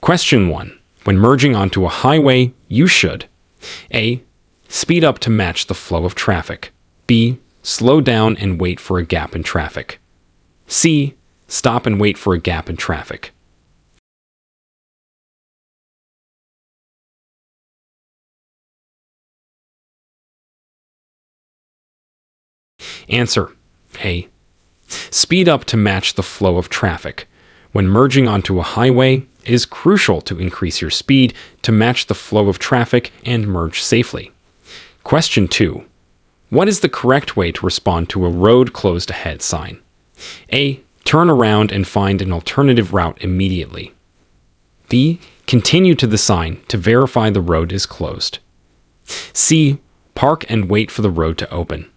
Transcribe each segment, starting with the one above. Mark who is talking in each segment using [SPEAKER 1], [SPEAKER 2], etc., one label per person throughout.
[SPEAKER 1] Question 1. When merging onto a highway, you should A. Speed up to match the flow of traffic. B. Slow down and wait for a gap in traffic. C. Stop and wait for a gap in traffic. Answer A. Speed up to match the flow of traffic. When merging onto a highway, it is crucial to increase your speed to match the flow of traffic and merge safely. Question 2. What is the correct way to respond to a road closed ahead sign? A. Turn around and find an alternative route immediately. B. Continue to the sign to verify the road is closed. C. Park and wait for the road to open.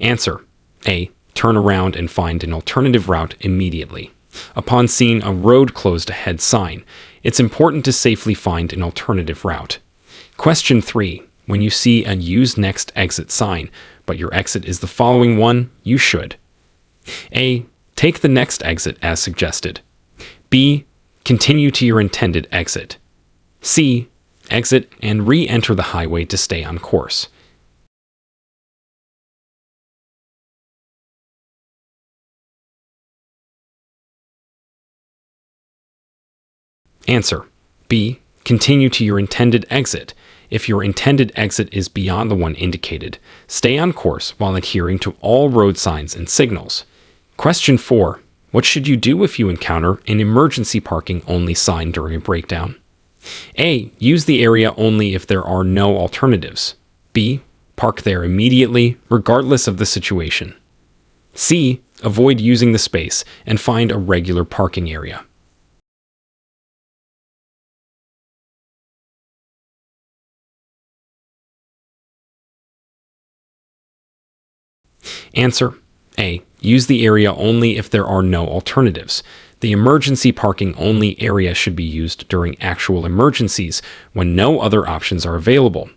[SPEAKER 1] Answer A. Turn around and find an alternative route immediately. Upon seeing a road closed ahead sign, it's important to safely find an alternative route. Question 3. When you see a use next exit sign, but your exit is the following one, you should A. Take the next exit as suggested. B. Continue to your intended exit. C. Exit and re-enter the highway to stay on course. Answer B. Continue to your intended exit. If your intended exit is beyond the one indicated, stay on course while adhering to all road signs and signals. Question 4. What should you do if you encounter an emergency parking only sign during a breakdown? A. Use the area only if there are no alternatives. B. Park there immediately, regardless of the situation. C. Avoid using the space and find a regular parking area. Answer A. Use the area only if there are no alternatives. The emergency parking only area should be used during actual emergencies when no other options are available.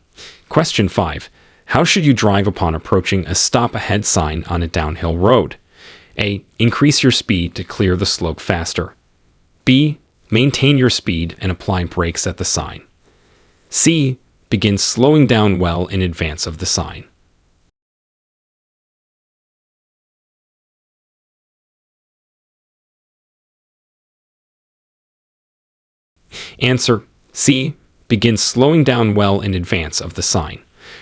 [SPEAKER 1] Question 5. How should you drive upon approaching a stop ahead sign on a downhill road? A. Increase your speed to clear the slope faster. B. Maintain your speed and apply brakes at the sign. C. Begin slowing down well in advance of the sign. Answer C. Begin slowing down well in advance of the sign.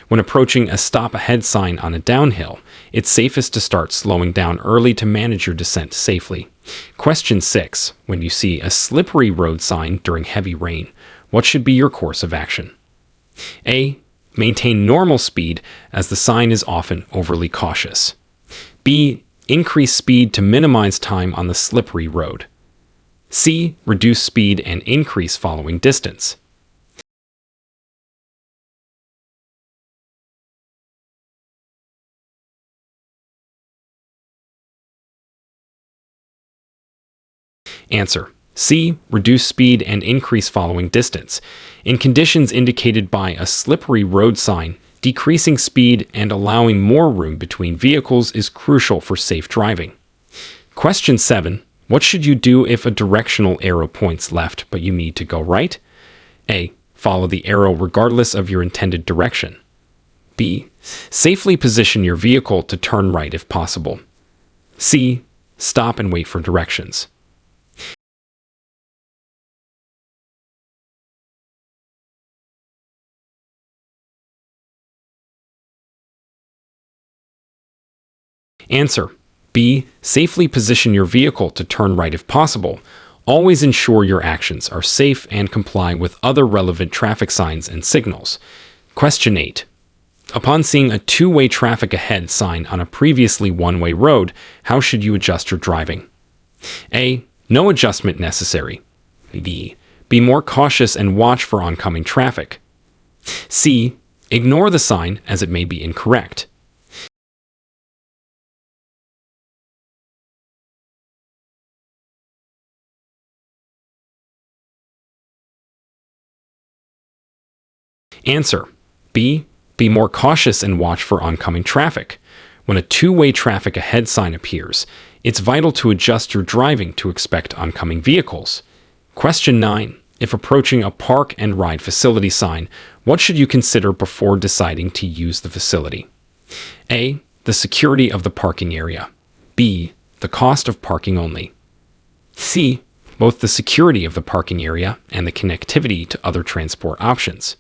[SPEAKER 1] When approaching a stop ahead sign on a downhill, it's safest to start slowing down early to manage your descent safely. Question 6. When you see a slippery road sign during heavy rain, what should be your course of action? A. Maintain normal speed as the sign is often overly cautious. B. Increase speed to minimize time on the slippery road. C. Reduce speed and increase following distance. Answer C. Reduce speed and increase following distance. In conditions indicated by a slippery road sign, decreasing speed and allowing more room between vehicles is crucial for safe driving. Question 7. What should you do if a directional arrow points left but you need to go right? A. Follow the arrow regardless of your intended direction. B. Safely position your vehicle to turn right if possible. C. Stop and wait for directions. Answer B. Safely position your vehicle to turn right if possible. Always ensure your actions are safe and comply with other relevant traffic signs and signals. Question 8. Upon seeing a two-way traffic ahead sign on a previously one-way road, how should you adjust your driving? A. No adjustment necessary. B. Be more cautious and watch for oncoming traffic. C. Ignore the sign as it may be incorrect. Answer B. Be more cautious and watch for oncoming traffic. When a two-way traffic ahead sign appears, it's vital to adjust your driving to expect oncoming vehicles. Question 9. If approaching a park and ride facility sign, what should you consider before deciding to use the facility? A. The security of the parking area. B. The cost of parking only. C. Both the security of the parking area and the connectivity to other transport options.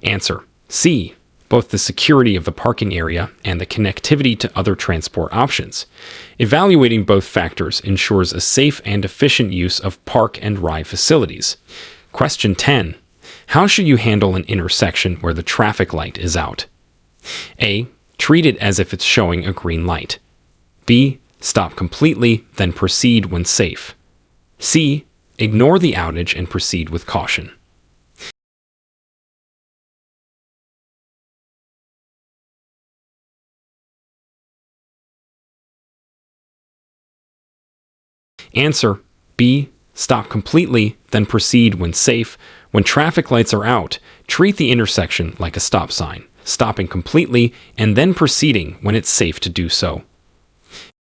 [SPEAKER 1] Answer: C. Both the security of the parking area and the connectivity to other transport options. Evaluating both factors ensures a safe and efficient use of park and ride facilities. Question 10. How should you handle an intersection where the traffic light is out? A. Treat it as if it's showing a green light. B. Stop completely, then proceed when safe. C. Ignore the outage and proceed with caution. Answer: B. Stop completely, then proceed when safe. When traffic lights are out, treat the intersection like a stop sign, stopping completely and then proceeding when it's safe to do so.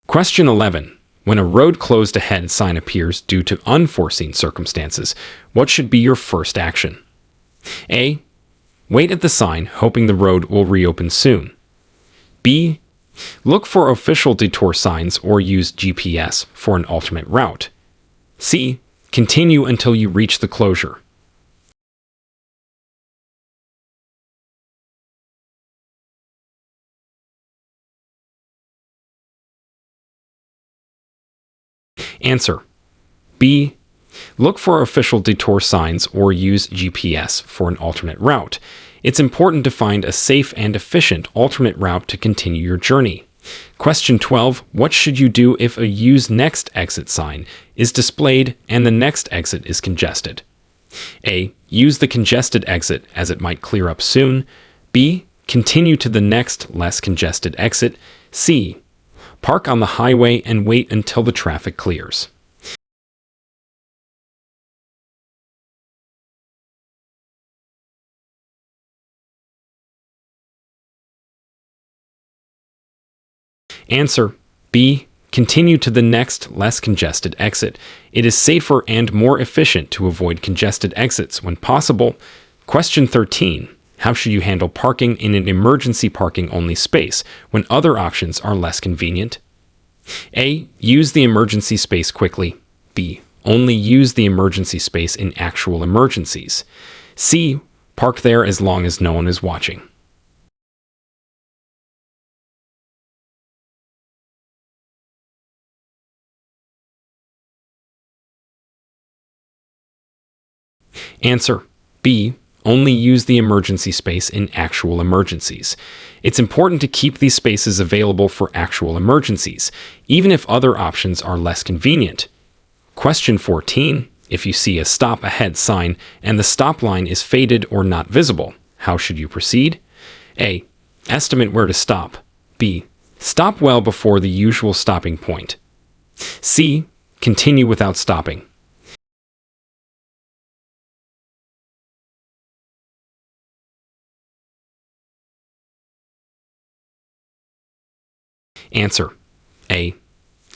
[SPEAKER 1] Question 11. When a road closed ahead sign appears due to unforeseen circumstances, what should be your first action? A. Wait at the sign, hoping the road will reopen soon. B. Look for official detour signs or use GPS for an alternate route. C. Continue until you reach the closure. Answer: B. Look for official detour signs or use GPS for an alternate route. It's important to find a safe and efficient alternate route to continue your journey. Question 12. What should you do if a use next exit sign is displayed and the next exit is congested? A. Use the congested exit as it might clear up soon. B. Continue to the next, less congested exit. C. Park on the highway and wait until the traffic clears. Answer: B. Continue to the next, less congested exit. It is safer and more efficient to avoid congested exits when possible. Question 13. How should you handle parking in an emergency parking only space when other options are less convenient? A. Use the emergency space quickly. B. Only use the emergency space in actual emergencies. C. Park there as long as no one is watching. Answer: B. Only use the emergency space in actual emergencies. It's important to keep these spaces available for actual emergencies, even if other options are less convenient. Question 14. If you see a stop ahead sign and the stop line is faded or not visible, how should you proceed? A. Estimate where to stop. B. Stop well before the usual stopping point. C. Continue without stopping. Answer: A.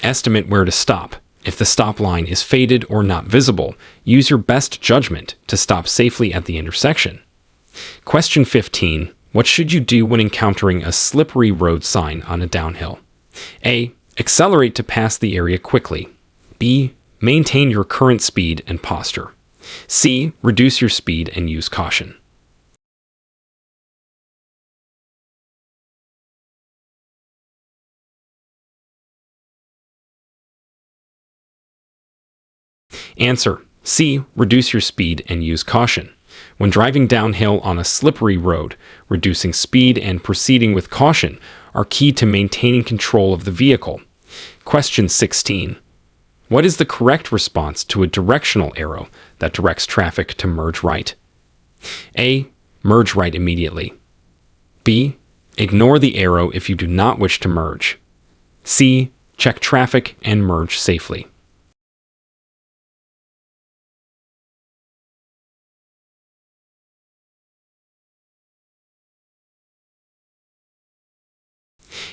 [SPEAKER 1] Estimate where to stop. If the stop line is faded or not visible, use your best judgment to stop safely at the intersection. Question 15. What should you do when encountering a slippery road sign on a downhill? A. Accelerate to pass the area quickly. B. Maintain your current speed and posture. C. Reduce your speed and use caution. Answer: C. Reduce your speed and use caution. When driving downhill on a slippery road, reducing speed and proceeding with caution are key to maintaining control of the vehicle. Question 16. What is the correct response to a directional arrow that directs traffic to merge right? A. Merge right immediately. B. Ignore the arrow if you do not wish to merge. C. Check traffic and merge safely.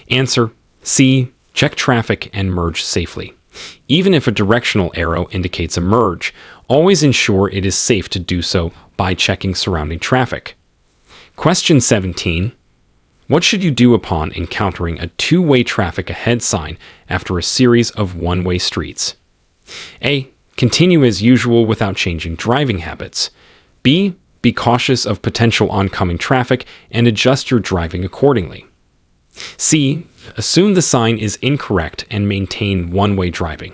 [SPEAKER 1] Answer: C. Check traffic and merge safely. Even if a directional arrow indicates a merge, always ensure it is safe to do so by checking surrounding traffic. Question 17. What should you do upon encountering a two-way traffic ahead sign after a series of one-way streets? A. Continue as usual without changing driving habits. B. Be cautious of potential oncoming traffic and adjust your driving accordingly. C. Assume the sign is incorrect and maintain one-way driving.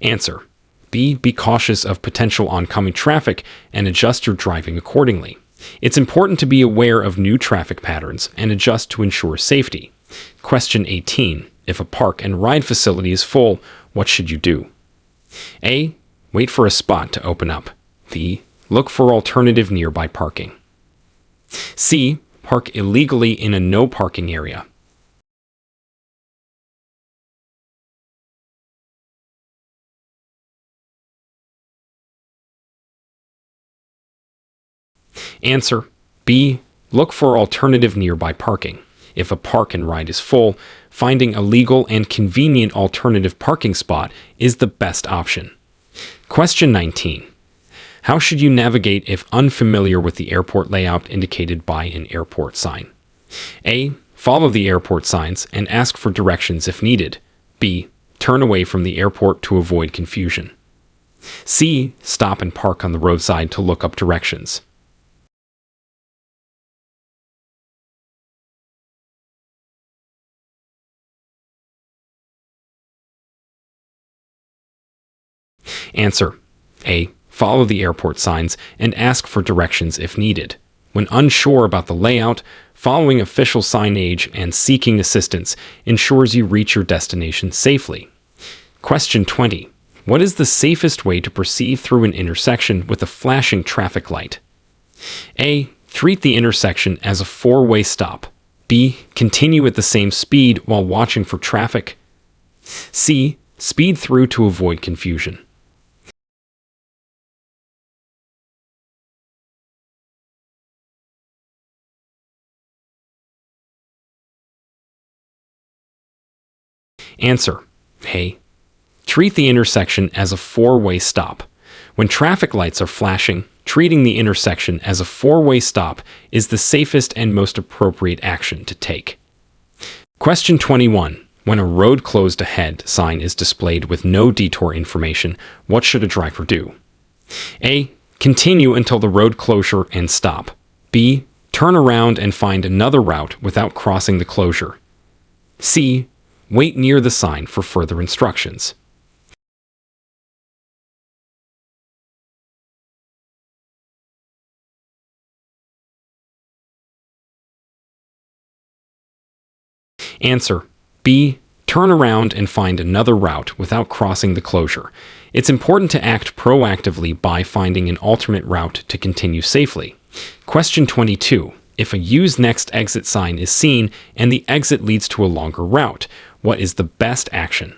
[SPEAKER 1] Answer: B. Be cautious of potential oncoming traffic and adjust your driving accordingly. It's important to be aware of new traffic patterns and adjust to ensure safety. Question 18. If a park and ride facility is full, what should you do? A. Wait for a spot to open up. B. Look for alternative nearby parking. C. Park illegally in a no parking area. Answer: B. Look for alternative nearby parking. If a park and ride is full, finding a legal and convenient alternative parking spot is the best option. Question 19. How should you navigate if unfamiliar with the airport layout indicated by an airport sign? A. Follow the airport signs and ask for directions if needed. B. Turn away from the airport to avoid confusion. C. Stop and park on the roadside to look up directions. Answer: A. Follow the airport signs and ask for directions if needed. When unsure about the layout, following official signage and seeking assistance ensures you reach your destination safely. Question 20. What is the safest way to proceed through an intersection with a flashing traffic light? A. Treat the intersection as a four-way stop. B. Continue at the same speed while watching for traffic. C. Speed through to avoid confusion. Answer: A. Treat the intersection as a four-way stop. When traffic lights are flashing, treating the intersection as a four-way stop is the safest and most appropriate action to take. Question 21. When a road closed ahead sign is displayed with no detour information, what should a driver do? A. Continue until the road closure and stop. B. Turn around and find another route without crossing the closure. C. Wait near the sign for further instructions. Answer: B. Turn around and find another route without crossing the closure. It's important to act proactively by finding an alternate route to continue safely. Question 22. If a use next exit sign is seen and the exit leads to a longer route, what is the best action?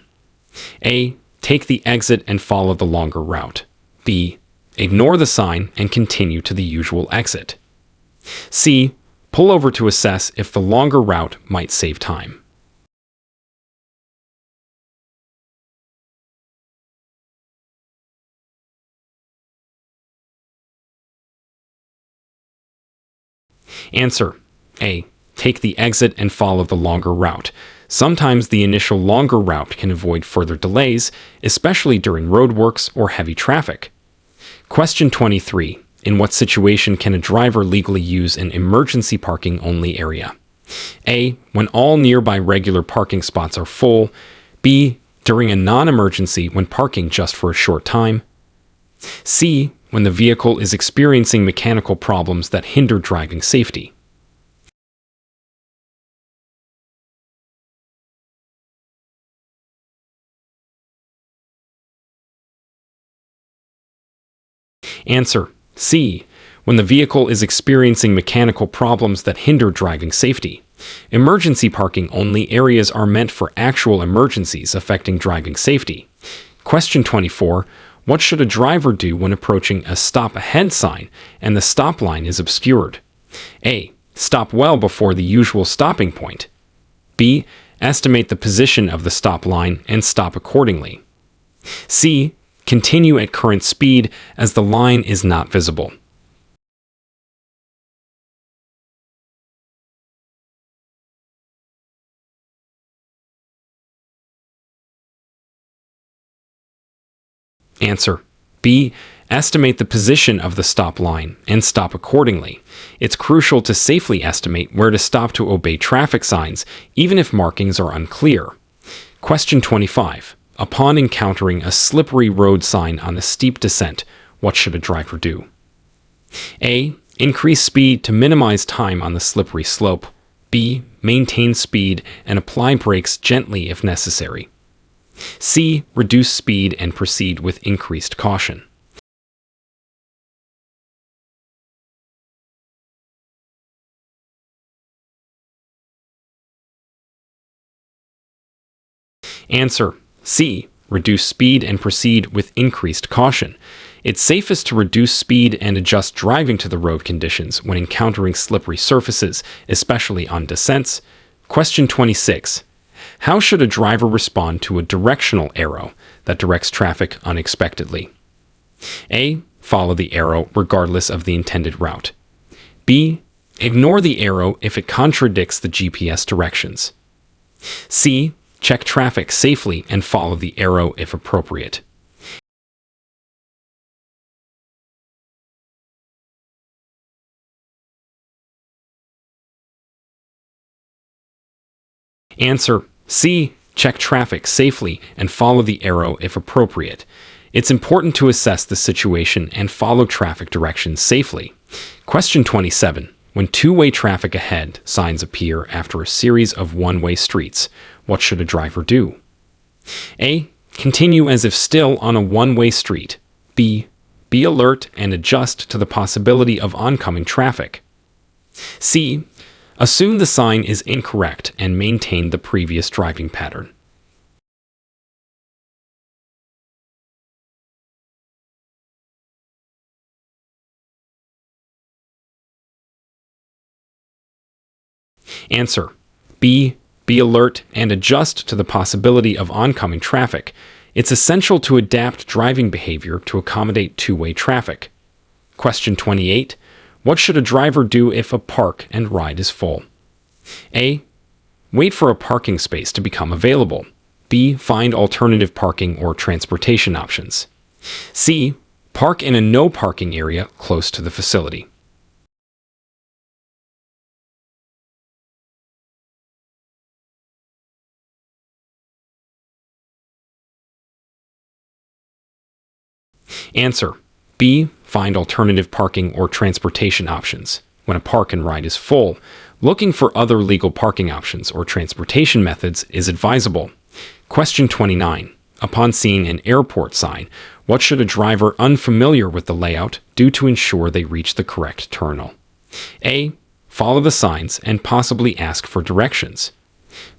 [SPEAKER 1] A. Take the exit and follow the longer route. B. Ignore the sign and continue to the usual exit. C. Pull over to assess if the longer route might save time. Answer: A. Take the exit and follow the longer route. Sometimes the initial longer route can avoid further delays, especially during roadworks or heavy traffic. Question 23. In what situation can a driver legally use an emergency parking only area? A. When all nearby regular parking spots are full. B. During a non-emergency when parking just for a short time. C. When the vehicle is experiencing mechanical problems that hinder driving safety. Answer C. When the vehicle is experiencing mechanical problems that hinder driving safety. Emergency parking only areas are meant for actual emergencies affecting driving safety. Question 24. What should a driver do when approaching a stop ahead sign and the stop line is obscured? A. Stop well before the usual stopping point. B. Estimate the position of the stop line and stop accordingly. C. Continue at current speed as the line is not visible. Answer B. Estimate the position of the stop line and stop accordingly. It's crucial to safely estimate where to stop to obey traffic signs, even if markings are unclear. Question 25. Upon encountering a slippery road sign on a steep descent, what should a driver do? A. Increase speed to minimize time on the slippery slope. B. Maintain speed and apply brakes gently if necessary. C. Reduce speed and proceed with increased caution. Answer C. Reduce speed and proceed with increased caution. It's safest to reduce speed and adjust driving to the road conditions when encountering slippery surfaces, especially on descents. Question 26. How should a driver respond to a directional arrow that directs traffic unexpectedly? A. Follow the arrow regardless of the intended route. B. Ignore the arrow if it contradicts the GPS directions. C. Check traffic safely and follow the arrow if appropriate. Answer C. Check traffic safely and follow the arrow if appropriate. It's important to assess the situation and follow traffic directions safely. Question 27. When two-way traffic ahead signs appear after a series of one-way streets, what should a driver do? A. Continue as if still on a one-way street. B. Be alert and adjust to the possibility of oncoming traffic. C. Assume the sign is incorrect and maintain the previous driving pattern. Answer B. Be alert and adjust to the possibility of oncoming traffic. It's essential to adapt driving behavior to accommodate two-way traffic. Question 28. What should a driver do if a park and ride is full? A. Wait for a parking space to become available. B. Find alternative parking or transportation options. C. Park in a no parking area close to the facility. Answer B. Find alternative parking or transportation options. When a park and ride is full, looking for other legal parking options or transportation methods is advisable. Question 29. Upon seeing an airport sign, what should a driver unfamiliar with the layout do to ensure they reach the correct terminal? A. Follow the signs and possibly ask for directions.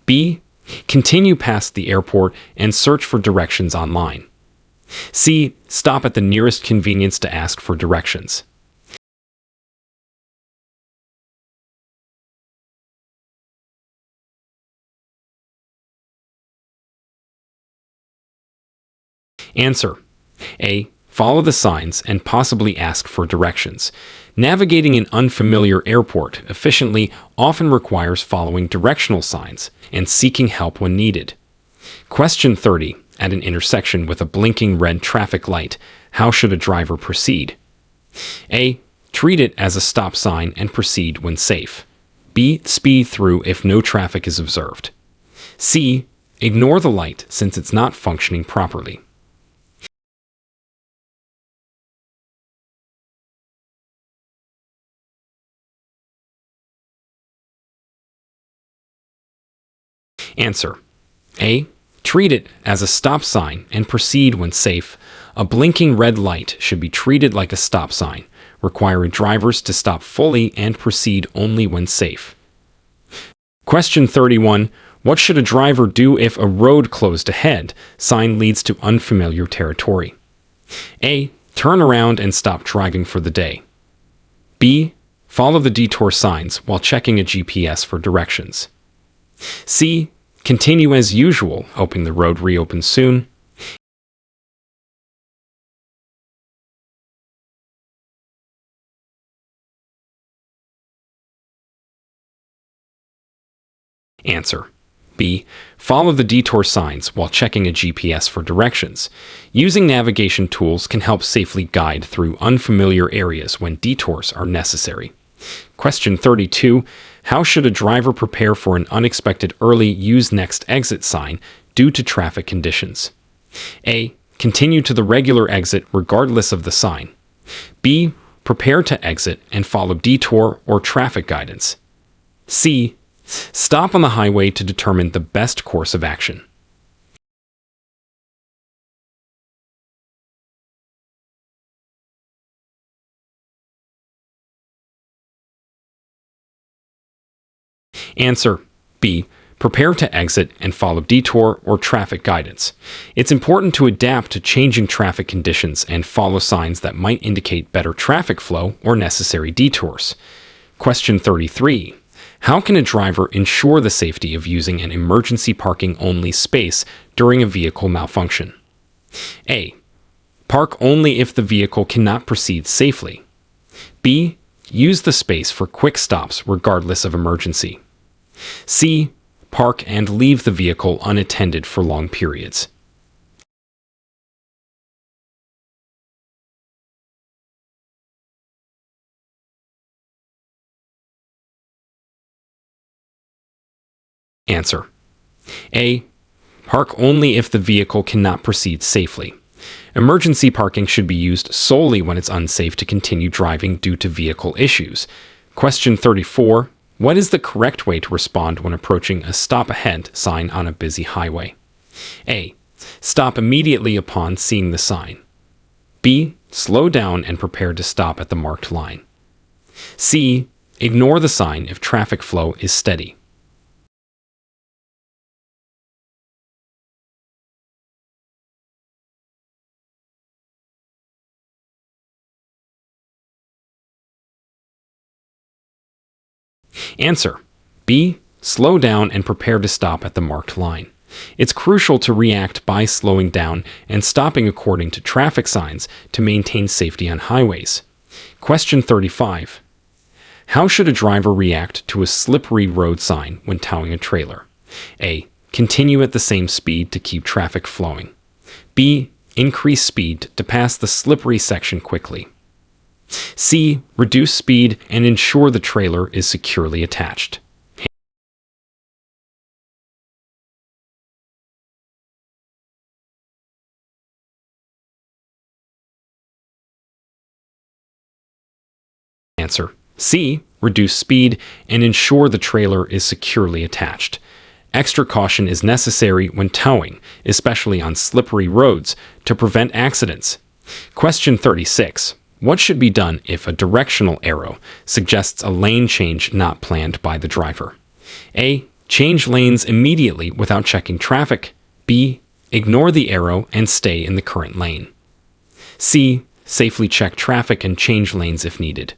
[SPEAKER 1] B. Continue past the airport and search for directions online. C. Stop at the nearest convenience to ask for directions. Answer A. Follow the signs and possibly ask for directions. Navigating an unfamiliar airport efficiently often requires following directional signs and seeking help when needed. Question 30. At an intersection with a blinking red traffic light, how should a driver proceed? A. Treat it as a stop sign and proceed when safe. B. Speed through if no traffic is observed. C. Ignore the light since it's not functioning properly. Answer A. Treat it as a stop sign and proceed when safe. A blinking red light should be treated like a stop sign, requiring drivers to stop fully and proceed only when safe. Question 31. What should a driver do if a road closed ahead sign leads to unfamiliar territory? A. Turn around and stop driving for the day. B. Follow the detour signs while checking a GPS for directions. C. Continue as usual, hoping the road reopens soon. Answer. B. Follow the detour signs while checking a GPS for directions. Using navigation tools can help safely guide through unfamiliar areas when detours are necessary. Question 32. How should a driver prepare for an unexpected early use next exit sign due to traffic conditions? A. Continue to the regular exit regardless of the sign. B. Prepare to exit and follow detour or traffic guidance. C. Stop on the highway to determine the best course of action. Answer. B. Prepare to exit and follow detour or traffic guidance. It's important to adapt to changing traffic conditions and follow signs that might indicate better traffic flow or necessary detours. Question 33. How can a driver ensure the safety of using an emergency parking only space during a vehicle malfunction? A. Park only if the vehicle cannot proceed safely. B. Use the space for quick stops regardless of emergency. C. Park and leave the vehicle unattended for long periods. Answer. A. Park only if the vehicle cannot proceed safely. Emergency parking should be used solely when it's unsafe to continue driving due to vehicle issues. Question 34. What is the correct way to respond when approaching a stop ahead sign on a busy highway? A. Stop immediately upon seeing the sign. B. Slow down and prepare to stop at the marked line. C. Ignore the sign if traffic flow is steady. Answer. B. Slow down and prepare to stop at the marked line. It's crucial to react by slowing down and stopping according to traffic signs to maintain safety on highways. Question 35. How should a driver react to a slippery road sign when towing a trailer? A. Continue at the same speed to keep traffic flowing. B. Increase speed to pass the slippery section quickly. C. Reduce speed and ensure the trailer is securely attached. Answer. C. Reduce speed and ensure the trailer is securely attached. Extra caution is necessary when towing, especially on slippery roads, to prevent accidents. Question 36. What should be done if a directional arrow suggests a lane change not planned by the driver? A. Change lanes immediately without checking traffic. B. Ignore the arrow and stay in the current lane. C. Safely check traffic and change lanes if needed.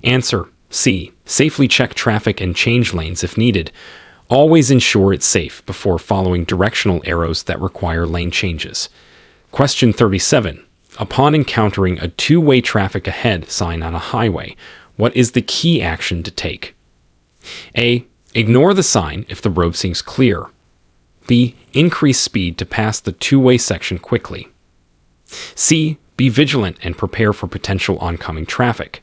[SPEAKER 1] Answer. C. Safely check traffic and change lanes if needed. Always ensure it's safe before following directional arrows that require lane changes. Question 37. Upon encountering a two-way traffic ahead sign on a highway, what is the key action to take? A. Ignore the sign if the road seems clear. B. Increase speed to pass the two-way section quickly. C. Be vigilant and prepare for potential oncoming traffic.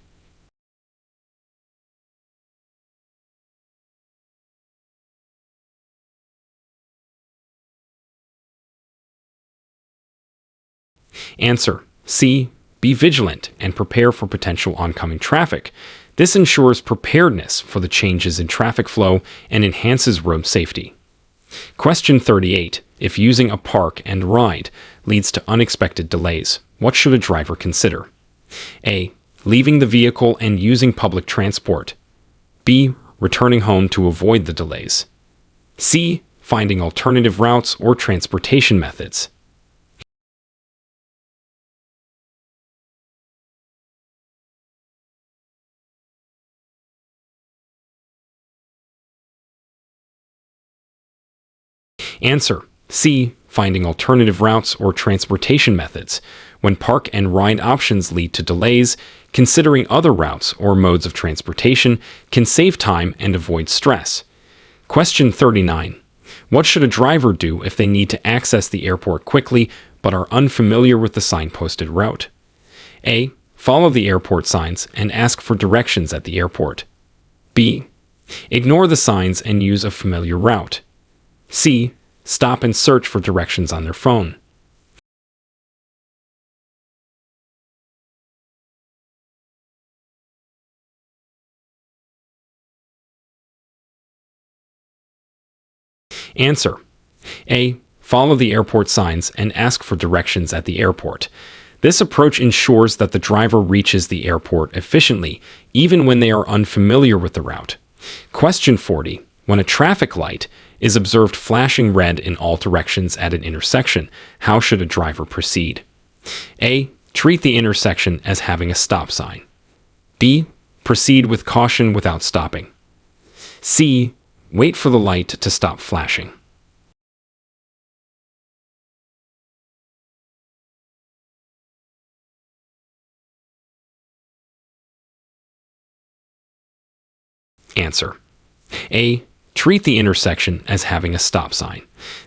[SPEAKER 1] Answer. C. Be be vigilant and prepare for potential oncoming traffic. This ensures preparedness for the changes in traffic flow and enhances road safety. Question 38. If using a park and ride leads to unexpected delays, what should a driver consider? A. Leaving the vehicle and using public transport. B. Returning home to avoid the delays. C. Finding alternative routes or transportation methods. Answer. C. Finding alternative routes or transportation methods. When park and ride options lead to delays, considering other routes or modes of transportation can save time and avoid stress. Question 39. What should a driver do if they need to access the airport quickly but are unfamiliar with the signposted route? A. Follow the airport signs and ask for directions at the airport. B. Ignore the signs and use a familiar route. C. Stop and search for directions on their phone. Answer. A. Follow the airport signs and ask for directions at the airport. This approach ensures that the driver reaches the airport efficiently, even when they are unfamiliar with the route. Question 40. When a traffic light is observed flashing red in all directions at an intersection, how should a driver proceed? A. Treat the intersection as having a stop sign. B. Proceed with caution without stopping. C. Wait for the light to stop flashing. Answer. A. Treat the intersection as having a stop sign.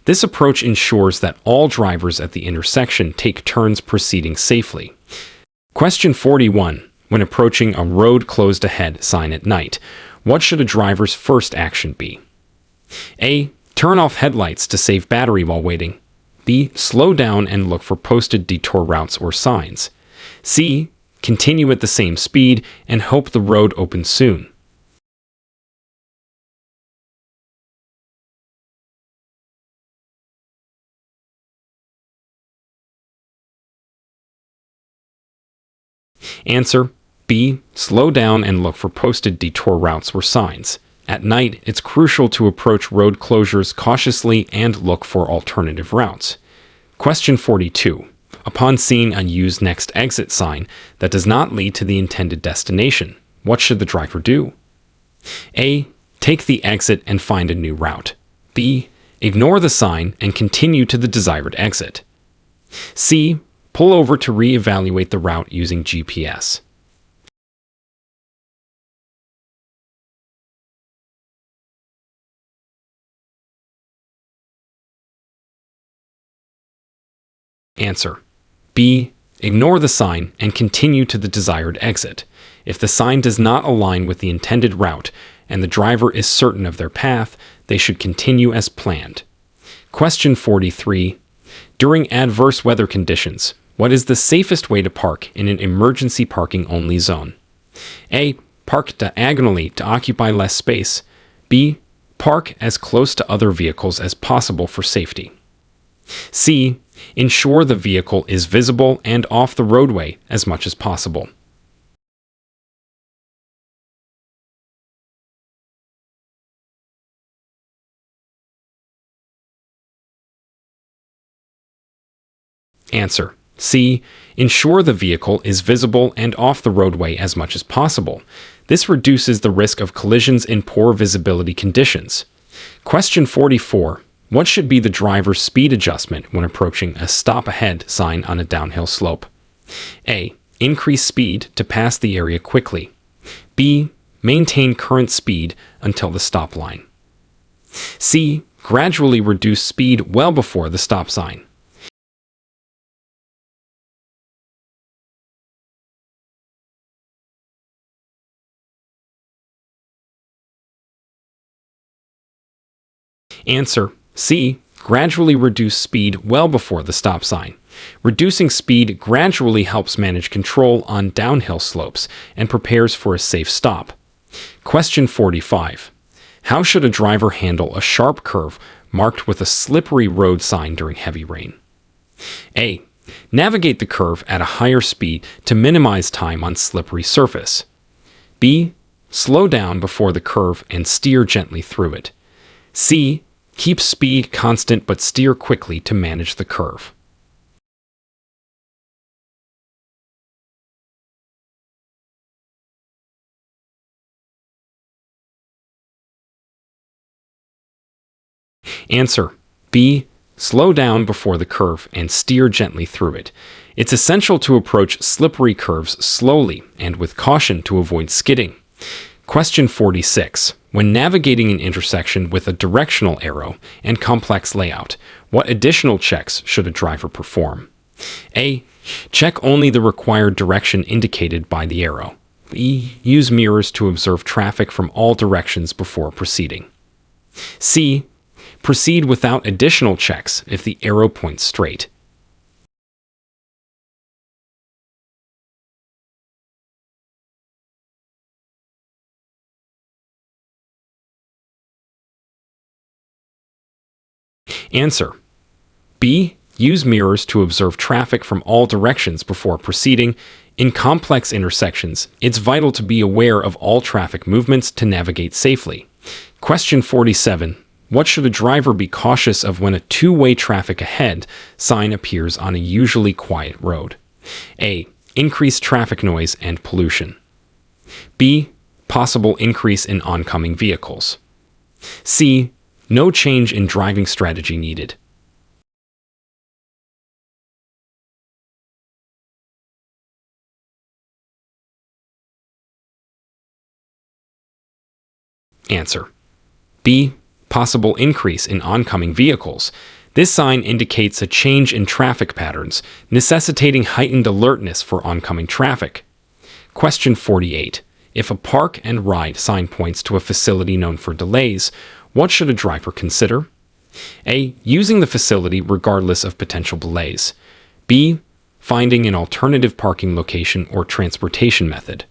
[SPEAKER 1] This approach ensures that all drivers at the intersection take turns proceeding safely. Question 41. When approaching a road closed ahead sign at night, what should a driver's first action be? A. Turn off headlights to save battery while waiting. B. Slow down and look for posted detour routes or signs. C. Continue at the same speed and hope the road opens soon. Answer. B. Slow down and look for posted detour routes or signs. At night, it's crucial to approach road closures cautiously and look for alternative routes. Question 42. Upon seeing a Use Next Exit sign that does not lead to the intended destination, what should the driver do? A. Take the exit and find a new route. B. Ignore the sign and continue to the desired exit. C. Pull over to re-evaluate the route using GPS. Answer. B. Ignore the sign and continue to the desired exit. If the sign does not align with the intended route and the driver is certain of their path, they should continue as planned. Question 43. During adverse weather conditions, what is the safest way to park in an emergency parking only zone? A. Park diagonally to occupy less space. B. Park as close to other vehicles as possible for safety. C. Ensure the vehicle is visible and off the roadway as much as possible. Answer. C. Ensure the vehicle is visible and off the roadway as much as possible. This reduces the risk of collisions in poor visibility conditions. Question 44. What should be the driver's speed adjustment when approaching a stop ahead sign on a downhill slope? A. Increase speed to pass the area quickly. B. Maintain current speed until the stop line. C. Gradually reduce speed well before the stop sign. Answer. C. Gradually reduce speed well before the stop sign. Reducing speed gradually helps manage control on downhill slopes and prepares for a safe stop. Question 45. How should a driver handle a sharp curve marked with a slippery road sign during heavy rain? A. Navigate the curve at a higher speed to minimize time on slippery surface. B. Slow down before the curve and steer gently through it. C. Keep speed constant but steer quickly to manage the curve. Answer. B. Slow down before the curve and steer gently through it. It's essential to approach slippery curves slowly and with caution to avoid skidding. Question 46. When navigating an intersection with a directional arrow and complex layout, what additional checks should a driver perform? A. Check only the required direction indicated by the arrow. B. Use mirrors to observe traffic from all directions before proceeding. C. Proceed without additional checks if the arrow points straight. Answer. B. Use mirrors to observe traffic from all directions before proceeding. In complex intersections, it's vital to be aware of all traffic movements to navigate safely. Question 47. What should a driver be cautious of when a two-way traffic ahead sign appears on a usually quiet road? A. Increased traffic noise and pollution. B. Possible increase in oncoming vehicles. C. No change in driving strategy needed. Answer. B. Possible increase in oncoming vehicles. This sign indicates a change in traffic patterns, necessitating heightened alertness for oncoming traffic. Question 48. If a park and ride sign points to a facility known for delays, what should a driver consider? A. Using the facility regardless of potential delays. B. Finding an alternative parking location or transportation method.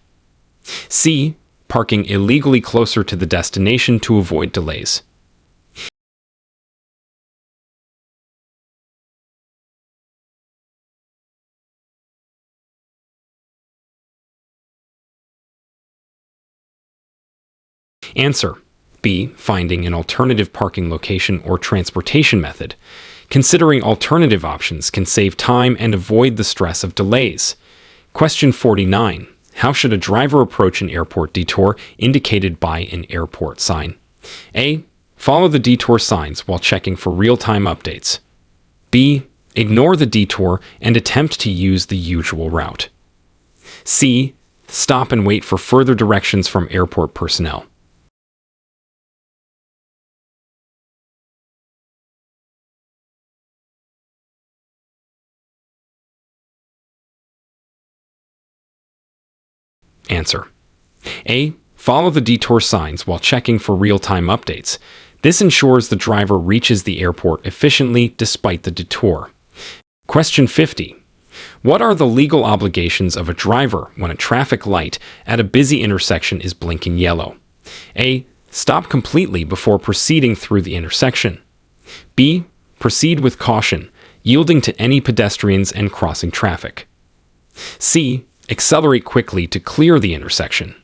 [SPEAKER 1] C. Parking illegally closer to the destination to avoid delays. Answer. B. Finding an alternative parking location or transportation method. Considering alternative options can save time and avoid the stress of delays. Question 49. How should a driver approach an airport detour indicated by an airport sign? A. Follow the detour signs while checking for real-time updates. B. Ignore the detour and attempt to use the usual route. C. Stop and wait for further directions from airport personnel. Answer. A. Follow the detour signs while checking for real-time updates. This ensures the driver reaches the airport efficiently despite the detour. Question 50. What are the legal obligations of a driver when a traffic light at a busy intersection is blinking yellow? A. Stop completely before proceeding through the intersection. B. Proceed with caution, yielding to any pedestrians and crossing traffic. C. Accelerate quickly to clear the intersection.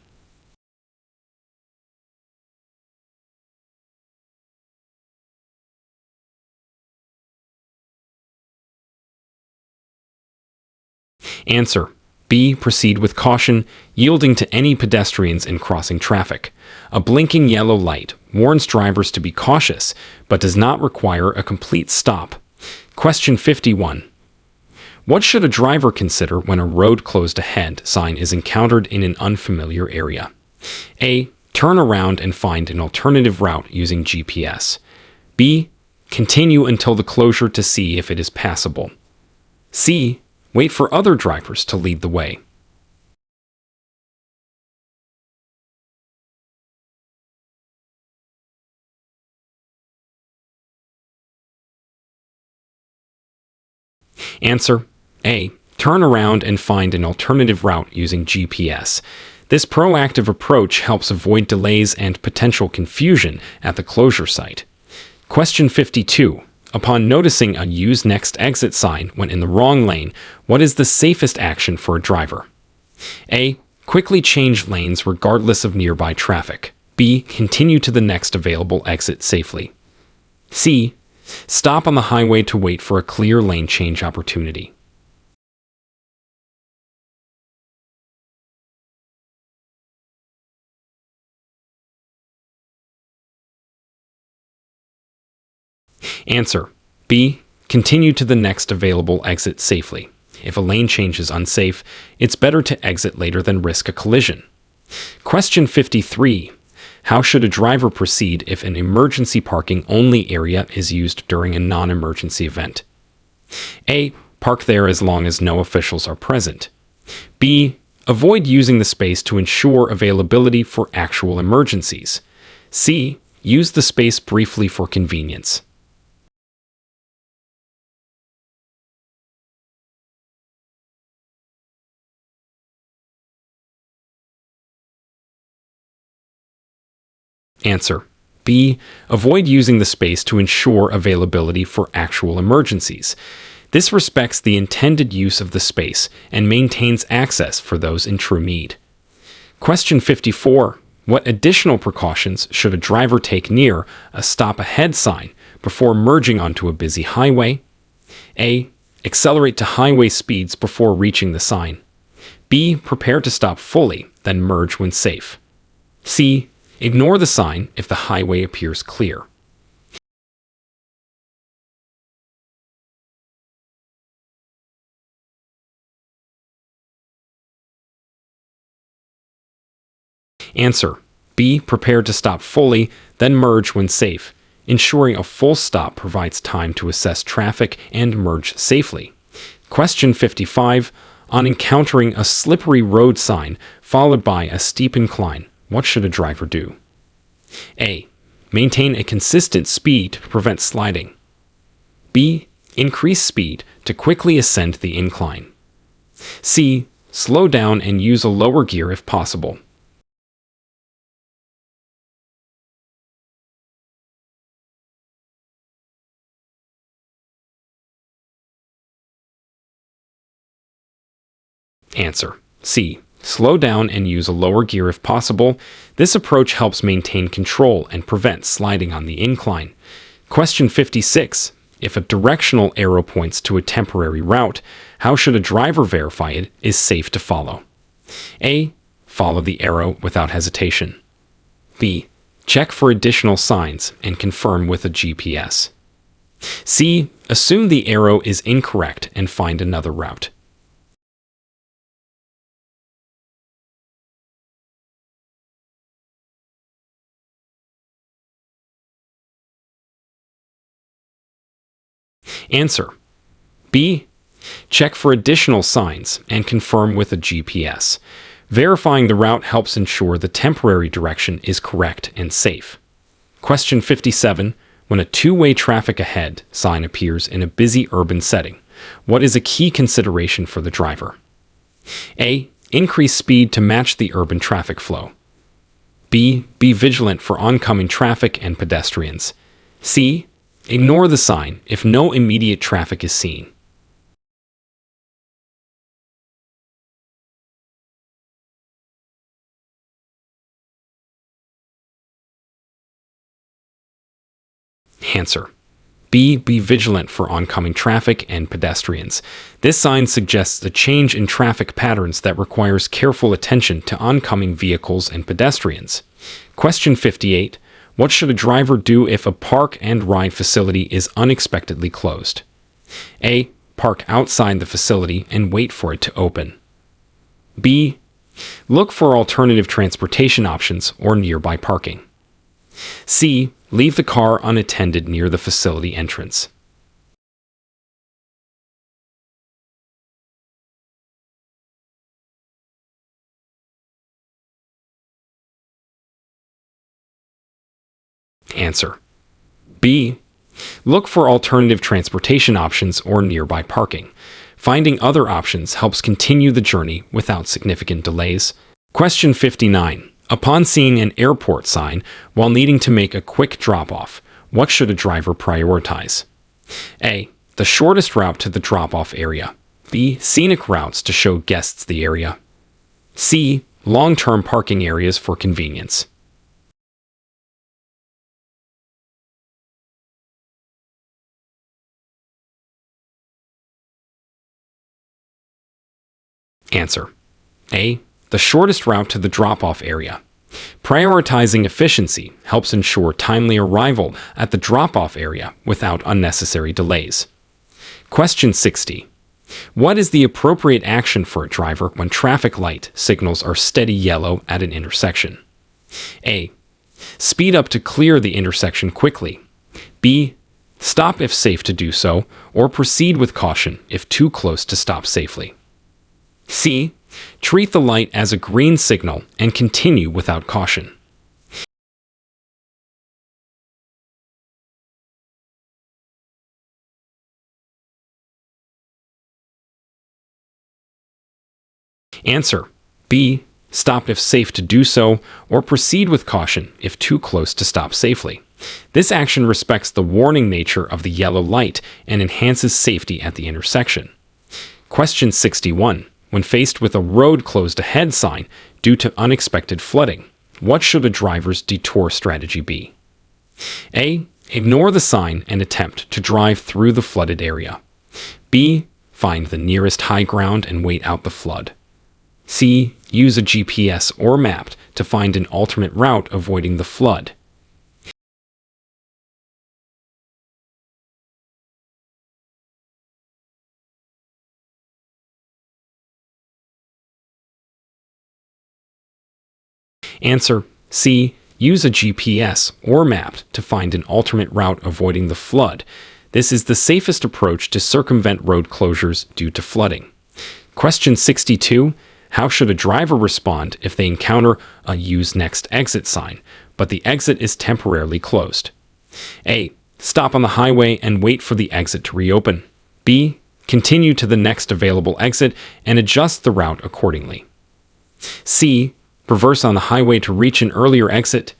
[SPEAKER 1] Answer. B. Proceed with caution, yielding to any pedestrians and crossing traffic. A blinking yellow light warns drivers to be cautious, but does not require a complete stop. Question 51. What should a driver consider when a road closed ahead sign is encountered in an unfamiliar area? A. Turn around and find an alternative route using GPS. B. Continue until the closure to see if it is passable. C. Wait for other drivers to lead the way. Answer A. Turn around and find an alternative route using GPS. This proactive approach helps avoid delays and potential confusion at the closure site. Question 52. Upon noticing a Use Next Exit sign when in the wrong lane, what is the safest action for a driver? A. Quickly change lanes regardless of nearby traffic. B. Continue to the next available exit safely. C. Stop on the highway to wait for a clear lane change opportunity. Answer B. Continue to the next available exit safely. If a lane change is unsafe, it's better to exit later than risk a collision. Question 53. How should a driver proceed if an emergency parking only area is used during a non-emergency event? A. Park there as long as no officials are present. B. Avoid using the space to ensure availability for actual emergencies. C. Use the space briefly for convenience. Answer B. Avoid using the space to ensure availability for actual emergencies. This respects the intended use of the space and maintains access for those in true need. Question 54. What additional precautions should a driver take near a stop ahead sign before merging onto a busy highway? A. Accelerate to highway speeds before reaching the sign. B. Prepare to stop fully, then merge when safe. C. Ignore the sign if the highway appears clear. Answer B. Prepare to stop fully, then merge when safe. Ensuring a full stop provides time to assess traffic and merge safely. Question 55. On encountering a slippery road sign followed by a steep incline, what should a driver do? A. Maintain a consistent speed to prevent sliding. B. Increase speed to quickly ascend the incline. C. Slow down and use a lower gear if possible. Answer C. Slow down and use a lower gear if possible. This approach helps maintain control and prevent sliding on the incline. Question 56. If a directional arrow points to a temporary route, how should a driver verify it is safe to follow? A. Follow the arrow without hesitation. B. Check for additional signs and confirm with a GPS. C. Assume the arrow is incorrect and find another route. Answer B. Check for additional signs and confirm with a GPS. Verifying the route helps ensure the temporary direction is correct and safe. Question 57. When a two-way traffic ahead sign appears in a busy urban setting, what is a key consideration for the driver? A. Increase speed to match the urban traffic flow. B. Be vigilant for oncoming traffic and pedestrians. C. Ignore the sign if no immediate traffic is seen. Answer B. Be vigilant for oncoming traffic and pedestrians. This sign suggests a change in traffic patterns that requires careful attention to oncoming vehicles and pedestrians. Question 58. What should a driver do if a park and ride facility is unexpectedly closed? A. Park outside the facility and wait for it to open. B. Look for alternative transportation options or nearby parking. C. Leave the car unattended near the facility entrance. Answer B. Look for alternative transportation options or nearby parking. Finding other options helps continue the journey without significant delays. Question 59. Upon seeing an airport sign while needing to make a quick drop-off, what should a driver prioritize? A. The shortest route to the drop-off area. B. Scenic routes to show guests the area. C. Long-term parking areas for convenience. Answer. A. The shortest route to the drop-off area. Prioritizing efficiency helps ensure timely arrival at the drop-off area without unnecessary delays. Question 60. What is the appropriate action for a driver when traffic light signals are steady yellow at an intersection? A. Speed up to clear the intersection quickly. B. Stop if safe to do so, or proceed with caution if too close to stop safely. C. Treat the light as a green signal and continue without caution. Answer. B. Stop if safe to do so, or proceed with caution if too close to stop safely. This action respects the warning nature of the yellow light and enhances safety at the intersection. Question 61. When faced with a road closed ahead sign due to unexpected flooding, what should a driver's detour strategy be? A. Ignore the sign and attempt to drive through the flooded area. B. Find the nearest high ground and wait out the flood. C. Use a GPS or map to find an alternate route avoiding the flood. Answer. C. Use a GPS or map to find an alternate route avoiding the flood. This is the safest approach to circumvent road closures due to flooding. Question 62. How should a driver respond if they encounter a Use Next Exit sign, but the exit is temporarily closed? A. Stop on the highway and wait for the exit to reopen. B. Continue to the next available exit and adjust the route accordingly. C. Reverse on the highway to reach an earlier exit.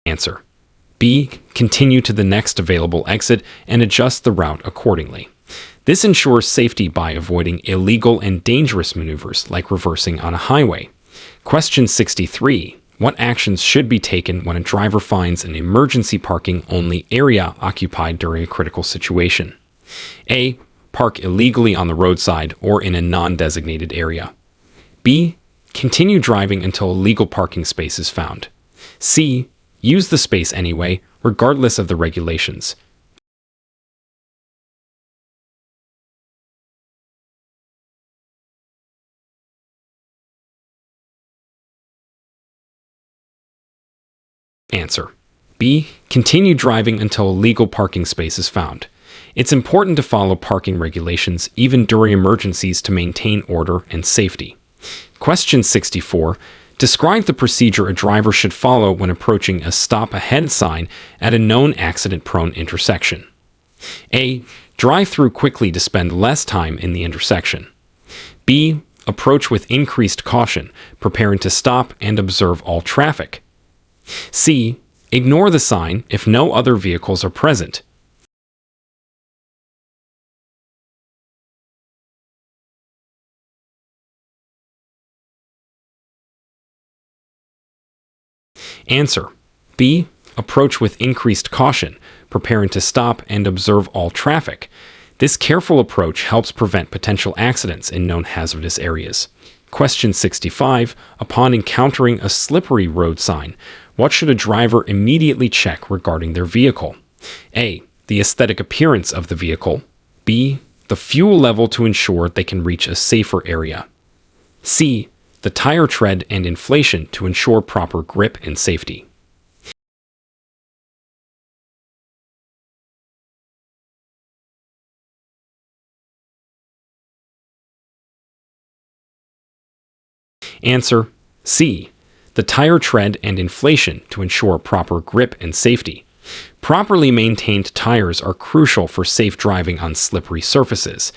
[SPEAKER 1] Answer. B. Continue to the next available exit and adjust the route accordingly. This ensures safety by avoiding illegal and dangerous maneuvers like reversing on a highway. Question 63. What actions should be taken when a driver finds an emergency parking only area occupied during a critical situation? A. Park illegally on the roadside or in a non-designated area. B. Continue driving until a legal parking space is found. C. Use the space anyway, regardless of the regulations. Answer. B. Continue driving until a legal parking space is found. It's important to follow parking regulations even during emergencies to maintain order and safety. Question 64. Describe the procedure a driver should follow when approaching a stop ahead sign at a known accident-prone intersection. A. Drive through quickly to spend less time in the intersection. B. Approach with increased caution, preparing to stop and observe all traffic. C. Ignore the sign if no other vehicles are present. Answer. B. Approach with increased caution, preparing to stop and observe all traffic. This careful approach helps prevent potential accidents in known hazardous areas. Question 65. Upon encountering a slippery road sign, what should a driver immediately check regarding their vehicle? A. The aesthetic appearance of the vehicle. B. The fuel level to ensure they can reach a safer area. C. The tire tread and inflation to ensure proper grip and safety. Answer C. The tire tread and inflation to ensure proper grip and safety. Properly maintained tires are crucial for safe driving on slippery surfaces.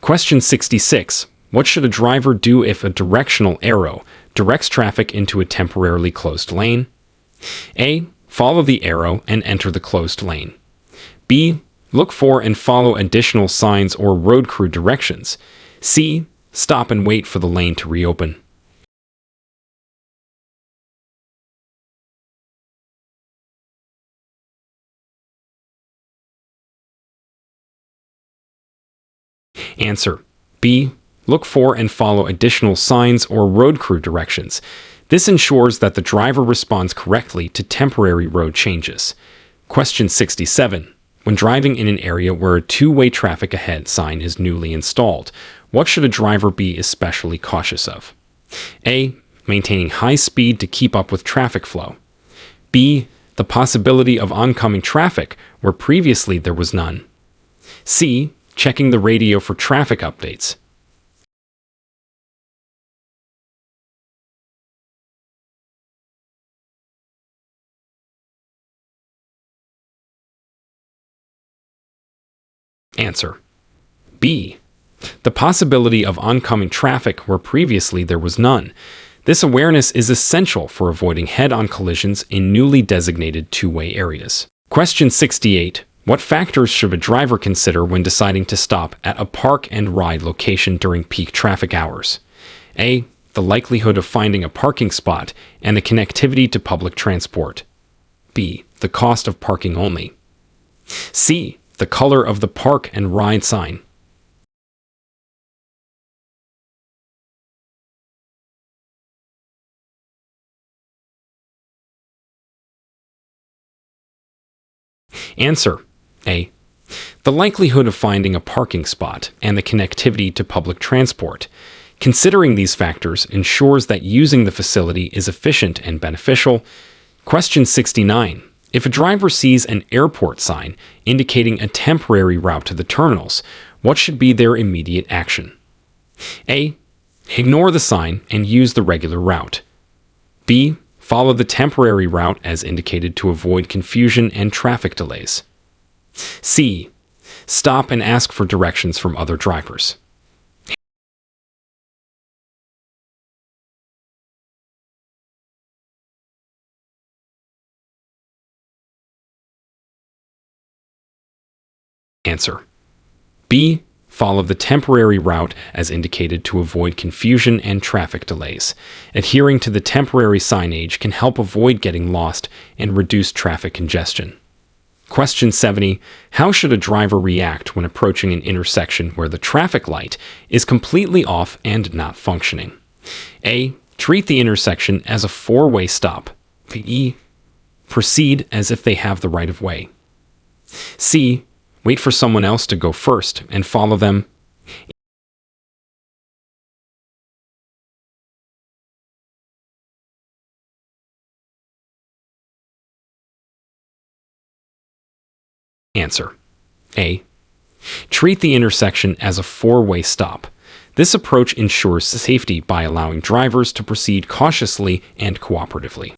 [SPEAKER 1] Question 66. What should a driver do if a directional arrow directs traffic into a temporarily closed lane? A. Follow the arrow and enter the closed lane. B. Look for and follow additional signs or road crew directions. C. Stop and wait for the lane to reopen. Answer B. Look for and follow additional signs or road crew directions. This ensures that the driver responds correctly to temporary road changes. Question 67. When driving in an area where a two-way traffic ahead sign is newly installed, what should a driver be especially cautious of? A. Maintaining high speed to keep up with traffic flow. B. The possibility of oncoming traffic where previously there was none. C. Checking the radio for traffic updates. Answer B. The possibility of oncoming traffic where previously there was none. This awareness is essential for avoiding head-on collisions in newly designated two-way areas. Question 68. What factors should a driver consider when deciding to stop at a park and ride location during peak traffic hours? A. The likelihood of finding a parking spot and the connectivity to public transport. B. The cost of parking only. C. The color of the park and ride sign. Answer A. The likelihood of finding a parking spot and the connectivity to public transport. Considering these factors ensures that using the facility is efficient and beneficial. Question 69. If a driver sees an airport sign indicating a temporary route to the terminals, what should be their immediate action? A. Ignore the sign and use the regular route. B. Follow the temporary route as indicated to avoid confusion and traffic delays. C. Stop and ask for directions from other drivers. Answer B. Follow the temporary route as indicated to avoid confusion and traffic delays. Adhering to the temporary signage can help avoid getting lost and reduce traffic congestion. Question 70. How should a driver react when approaching an intersection where the traffic light is completely off and not functioning? A. Treat the intersection as a four-way stop. B. Proceed as if they have the right of way. C. Wait for someone else to go first and follow them. Answer A. Treat the intersection as a four-way stop. This approach ensures safety by allowing drivers to proceed cautiously and cooperatively.